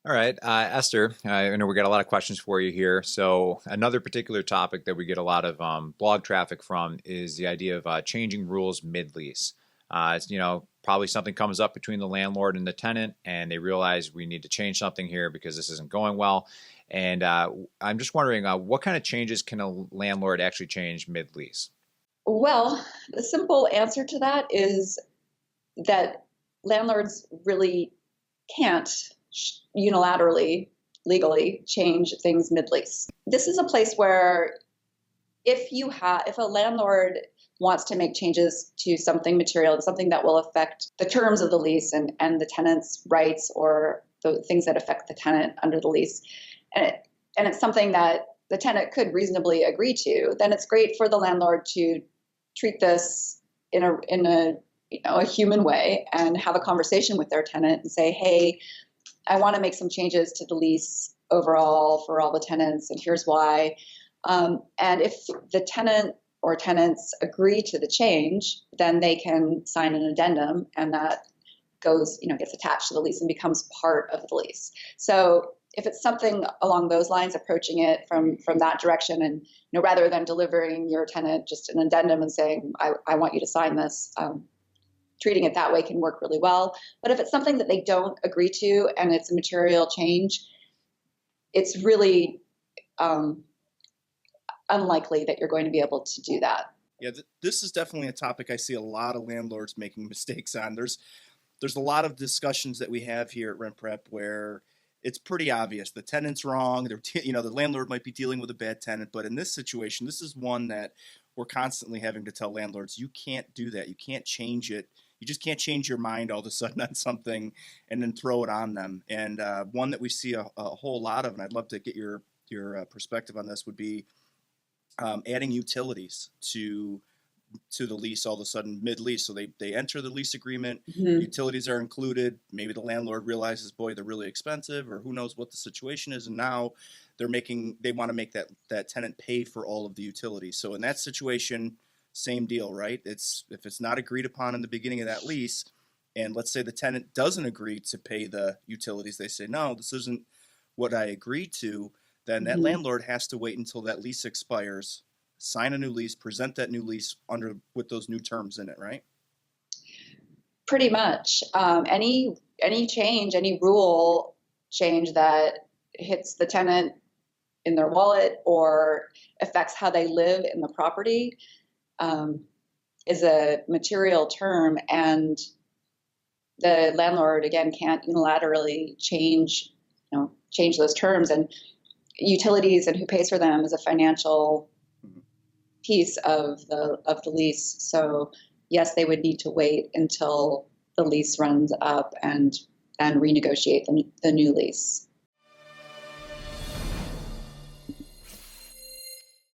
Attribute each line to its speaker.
Speaker 1: All right, Esther, I know we got a lot of questions for you here. So another particular topic that we get a lot of blog traffic from is the idea of changing rules mid-lease. It's, probably something comes up between the landlord and the tenant, and they realize we need to change something here because this isn't going well. And I'm just wondering, what kind of changes can a landlord actually change mid-lease?
Speaker 2: Well, the simple answer to that is that landlords really can't unilaterally, legally change things mid-lease. This is a place where if a landlord wants to make changes to something material, something that will affect the terms of the lease and the tenant's rights or the things that affect the tenant under the lease, and it's something that the tenant could reasonably agree to, then it's great for the landlord to treat this in a human way and have a conversation with their tenant and say, hey, I want to make some changes to the lease overall for all the tenants, and here's why. And if the tenant or tenants agree to the change, then they can sign an addendum, and that gets attached to the lease and becomes part of the lease. So if it's something along those lines, approaching it from that direction, and rather than delivering your tenant just an addendum and saying, I want you to sign this, treating it that way can work really well. But if it's something that they don't agree to and it's a material change, it's really unlikely that you're going to be able to do that.
Speaker 3: Yeah, this is definitely a topic I see a lot of landlords making mistakes on. There's a lot of discussions that we have here at Rent Prep where it's pretty obvious the tenant's wrong. The landlord might be dealing with a bad tenant, but in this situation, this is one that we're constantly having to tell landlords, you can't do that. You can't change it. You just can't change your mind all of a sudden on something and then throw it on them. And one that we see a whole lot of, and I'd love to get your perspective on this, would be adding utilities to the lease all of a sudden mid-lease. So they enter the lease agreement, utilities are included. Maybe the landlord realizes, boy, they're really expensive, or who knows what the situation is. And now they want to make that tenant pay for all of the utilities. So in that situation, same deal, right? If it's not agreed upon in the beginning of that lease, and let's say the tenant doesn't agree to pay the utilities, they say, no, this isn't what I agreed to, then that landlord has to wait until that lease expires, sign a new lease, present that new lease with those new terms in it, right?
Speaker 2: Pretty much. Any change, any rule change that hits the tenant in their wallet or affects how they live in the property is a material term, and the landlord again can't unilaterally change those terms. And utilities and who pays for them is a financial piece of the lease. So yes, they would need to wait until the lease runs up and renegotiate the new lease.